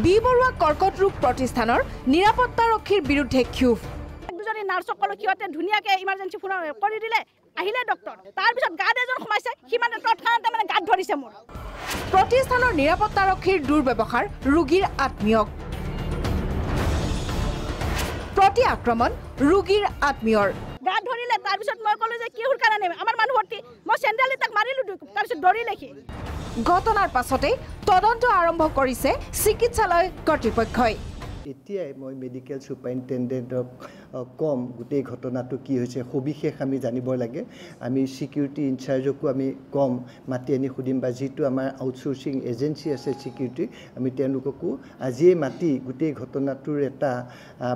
B Barua কৰ্কট ৰোগ প্ৰতিষ্ঠানৰ নিৰাপত্তাৰক্ষীৰ বিৰুদ্ধে ক্ষোভ। দুজনী নাৰ্ছসকলক সিহঁতে ধুনীয়াকৈ ইমাৰ্জেঞ্চি ফোন কৰি দিলে, আহিলে ডক্টৰ। তাৰপিছত গাৰ্ড এজন সোমাইছে, সিমানে তৎক্ষণাতে মানে গাত ধৰিছে মোৰ। প্ৰতিষ্ঠানৰ নিৰাপত্তাৰক্ষীৰ দুৰ্ব্যৱহাৰ ৰোগীৰ আত্মীয়ক। প্ৰতি আক্ৰমণ ৰোগীৰ আত্মীয়ৰ। গাত ধৰিলে, তাৰপিছত মই ক'লো যে কিহৰ কাৰণে আমাৰ মানুহ ভৰ্তি, মই চেণ্ডেলি তাক মাৰিলোঁ, তাৰপিছত দৌৰিলেহি। ঘটনাৰ পাছতে তদন্ত আৰম্ভ কৰিছে চিকিৎসালয় কৰ্তৃপক্ষই। এতিয়াই মই মেডিকেল সুপাৰিনটেণ্ডেণ্টক কম গোটেই ঘটনাটো কি হৈছে সবিশেষ আমি জানিব লাগে। আমি ছিকিউৰিটি ইনচাৰ্জকো আমি কম মাতি আনি সুধিম, বা যিটো আমাৰ আউটচোৰ্চিং এজেঞ্চি আছে ছিকিউৰিটি, আমি তেওঁলোককো আজিয়ে মাতি গোটেই ঘটনাটোৰ এটা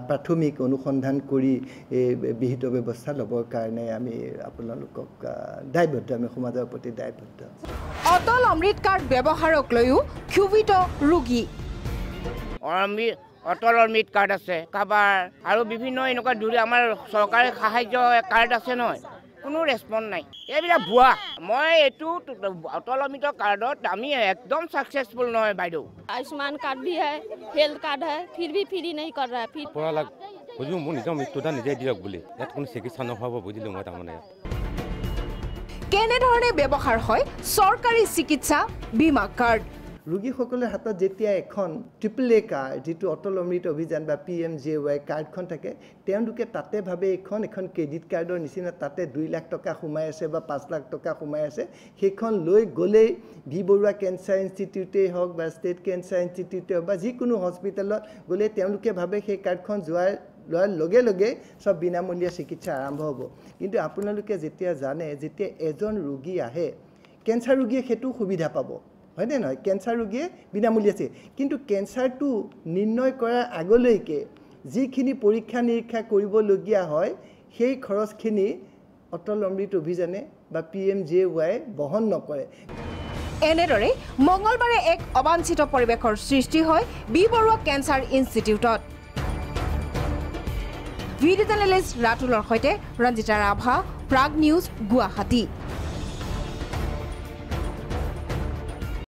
প্ৰাথমিক অনুসন্ধান কৰি বিহিত ব্যৱস্থা ল'বৰ কাৰণে আমি আপোনালোকক দায়বদ্ধ, আমি সমাজৰ প্ৰতি দায়বদ্ধ। অটল অমৃত কাৰ্ড ব্যৱহাৰক লৈও ক্ষোভিত ৰোগী। অটল অমৃত কাৰ্ড আছে কাৰোবাৰ, আৰু বিভিন্ন এনেকুৱা দূৰে আমাৰ চৰকাৰী সাহায্য কাৰ্ড আছে নহয়, কোনো ৰেছপন্স নাই। এইবিলাক ভুৱা। মই এইটো অটল অমৃত কাৰ্ডত আমি একদম सक्सेसफुल নহয় বাইদেউ। आयुष्मान कार्ड भी है, हेल्थ कार्ड है, फिर भी फ्री नहीं कर रहा है। फिर বুজিলোঁ মোৰ নিজৰ মৃত্যুদান নিজে দিয়ক বুলি, ইয়াত কোনো চিকিৎসা নহ'ব বুজিলোঁ মই। তাৰমানে কেনেধৰণে ব্যৱহাৰ হয় চৰকাৰী চিকিৎসা বীমা কাৰ্ড? ৰোগীসকলৰ হাতত যেতিয়া এখন AAA কাৰ্ড, যিটো অটল অমৃত অভিযান বা PMJY কাৰ্ডখন থাকে, তেওঁলোকে তাতে ভাবে এখন ক্ৰেডিট কাৰ্ডৰ নিচিনা, তাতে 2 লাখ টকা সোমাই আছে বা 5 লাখ টকা সোমাই আছে। সেইখন লৈ গ'লেই বি বৰুৱা কেঞ্চাৰ ইনষ্টিটিউটেই হওক বা ষ্টেট কেঞ্চাৰ ইনষ্টিটিউটেই হওক বা যিকোনো হস্পিটেলত গ'লে তেওঁলোকে ভাবে সেই কাৰ্ডখন লোৱাৰ লগে লগে সব বিনামূলীয়া চিকিৎসা আৰম্ভ হ'ব। কিন্তু আপোনালোকে যেতিয়া জানে, যেতিয়া এজন ৰোগী আহে, কেঞ্চাৰ ৰোগীয়ে সেইটো সুবিধা পাব, হয়নে নহয়? কেঞ্চাৰ ৰোগীয়ে বিনামূলীয়া আছে, কিন্তু কেঞ্চাৰটো নিৰ্ণয় কৰাৰ আগলৈকে যিখিনি পৰীক্ষা নিৰীক্ষা কৰিবলগীয়া হয়, সেই খৰচখিনি অটল অমৃত অভিযানে বা PMJY বহন নকৰে। এনেদৰে মঙলবাৰে এক অবাঞ্ছিত পৰিৱেশৰ সৃষ্টি হয় বি বৰুৱা কেঞ্চাৰ ইনষ্টিটিউটত। ভিডিঅ' জাৰ্নেলিষ্ট ৰাতুলৰ সৈতে ৰঞ্জিতা ৰাভা, প্ৰাগ নিউজ, গুৱাহাটী।